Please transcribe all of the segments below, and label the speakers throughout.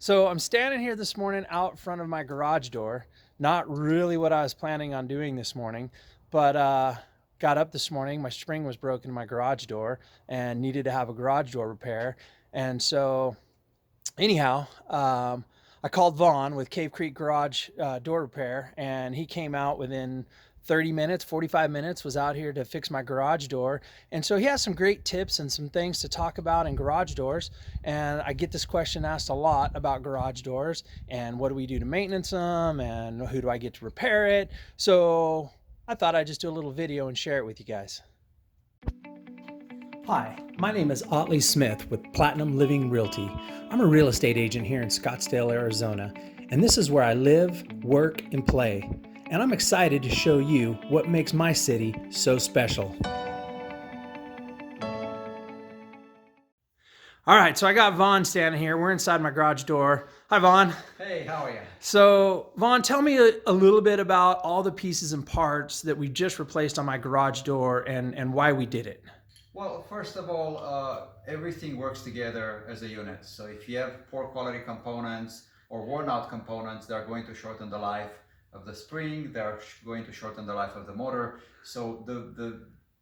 Speaker 1: So I'm standing here this morning out front of my garage door. Not really what I was planning on doing this morning, but got up this morning. My spring was broken in my garage door and needed to have a garage door repair. And so, anyhow, I called Vaughn with Cave Creek Garage Door Repair, and he came out within 30 minutes, 45 minutes, was out here to fix my garage door. And so he has some great tips and some things to talk about in garage doors. And I get this question asked a lot about garage doors and what do we do to maintenance them and who do I get to repair it. So I thought I'd just do a little video and share it with you guys. Hi, my name is Otley Smith with Platinum Living Realty. I'm a real estate agent here in Scottsdale, Arizona, and this is where I live, work, and play. And I'm excited to show you what makes my city so special. All right, so I got Vaughn standing here. We're inside my garage door. Hi, Vaughn.
Speaker 2: Hey, how are you?
Speaker 1: So, Vaughn, tell me a little bit about all the pieces and parts that we just replaced on my garage door and why we did it.
Speaker 2: Well, first of all, everything works together as a unit. So if you have poor quality components or worn out components, they're going to shorten the life of the spring. They're going to shorten the life of the motor. So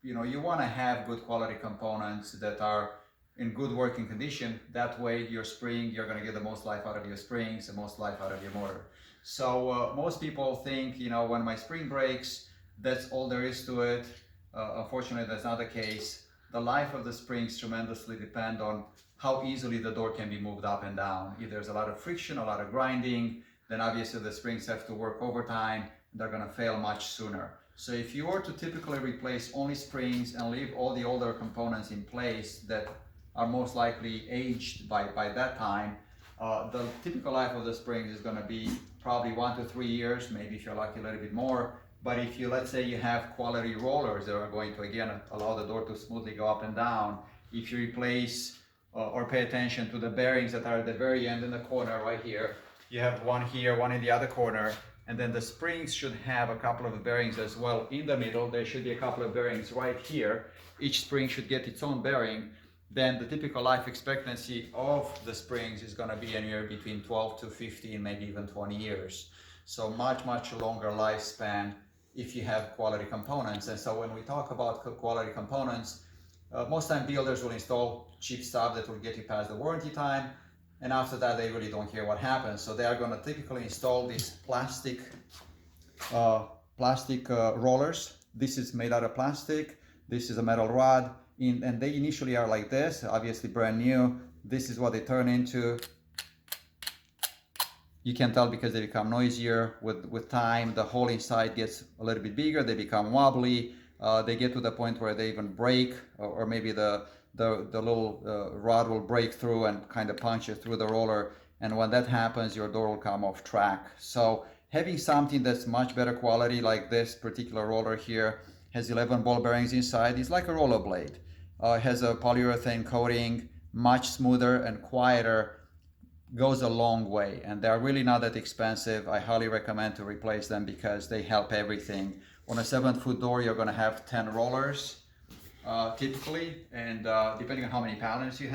Speaker 2: you want to have good quality components that are in good working condition. That way, your spring, you're going to get the most life out of your springs, the most life out of your motor. So most people think, when my spring breaks, that's all there is to it. Unfortunately, that's not the case. The life of the springs tremendously depend on how easily the door can be moved up and down. If there's a lot of friction, a lot of grinding, then obviously the springs have to work overtime. They're going to fail much sooner. So if you were to typically replace only springs and leave all the older components in place that are most likely aged by that time, the typical life of the springs is going to be probably 1 to 3 years, maybe if you're lucky a little bit more. But if you, let's say you have quality rollers that are going to, again, allow the door to smoothly go up and down, if you replace or pay attention to the bearings that are at the very end in the corner right here, you have one here, one in the other corner, and then the springs should have a couple of bearings as well in the middle. There should be a couple of bearings right here. Each spring should get its own bearing. Then the typical life expectancy of the springs is going to be anywhere between 12 to 15, maybe even 20 years. So much longer lifespan if you have quality components. And so when we talk about quality components, most time builders will install cheap stuff that will get you past the warranty time, and after that they really don't care what happens. So they are going to typically install these plastic rollers. This is made out of plastic, this is a metal rod, and they initially are like this, obviously brand new. This is what they turn into. You can tell because they become noisier with time. The hole inside gets a little bit bigger, they become wobbly, they get to the point where they even break, or maybe the little rod will break through and kind of punch you through the roller, and when that happens your door will come off track. So having something that's much better quality, like this particular roller here, has 11 ball bearings inside. It's like a roller blade. It has a polyurethane coating, much smoother and quieter, goes a long way, and they're really not that expensive. I highly recommend to replace them because they help everything. On a 7-foot door, you're going to have 10 rollers typically, and depending on how many panels you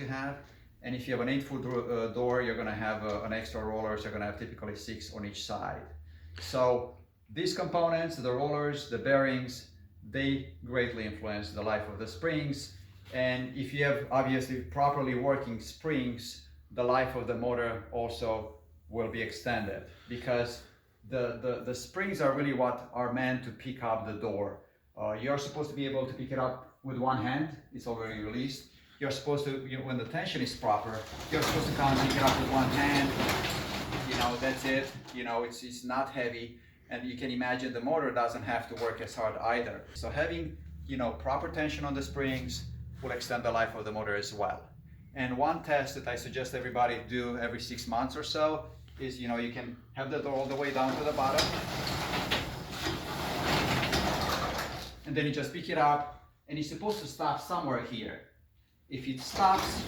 Speaker 2: have. And if you have an 8-foot door, you're going to have an extra roller, so you're going to have typically 6 on each side. So these components, the rollers, the bearings, they greatly influence the life of the springs. And if you have obviously properly working springs, the life of the motor also will be extended, because the springs are really what are meant to pick up the door. You're supposed to be able to pick it up with one hand. It's already released. You're supposed to, when the tension is proper, you're supposed to come and pick it up with one hand. That's it. It's not heavy, and you can imagine the motor doesn't have to work as hard either. So having proper tension on the springs will extend the life of the motor as well. And one test that I suggest everybody do every 6 months or so is, you can have the door all the way down to the bottom, and then you just pick it up, and it's supposed to stop somewhere here. If it stops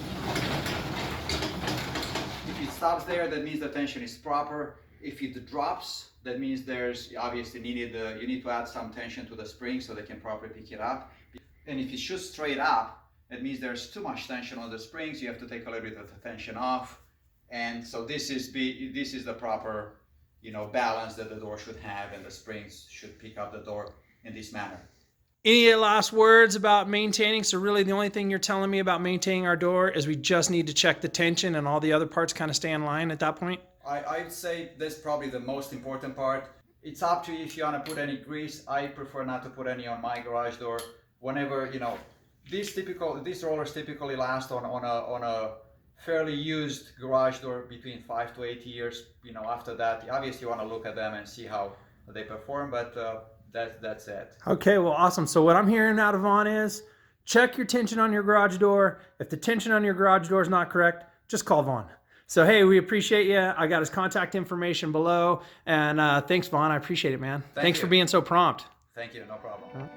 Speaker 2: there, that means the tension is proper. If it drops, that means there's obviously you need to add some tension to the spring so they can properly pick it up. And if it shoots straight up, that means there's too much tension on the springs. You have to take a little bit of the tension off, And so this is the proper, balance that the door should have, and the springs should pick up the door in this manner.
Speaker 1: Any last words about maintaining? So really the only thing you're telling me about maintaining our door is we just need to check the tension and all the other parts kind of stay in line at that point?
Speaker 2: I'd say that's probably the most important part. It's up to you if you want to put any grease. I prefer not to put any on my garage door. Whenever, these rollers typically last on a fairly used garage door between 5 to 8 years. After that, obviously you want to look at them and see how they perform, but that's it.
Speaker 1: Okay, well, awesome. So what I'm hearing out of Vaughn is check your tension on your garage door. If the tension on your garage door is not correct, just call Vaughn. So, hey, we appreciate you. I got his contact information below. And thanks, Vaughn. I appreciate it, man. Thanks for being so prompt.
Speaker 2: Thank you. No problem.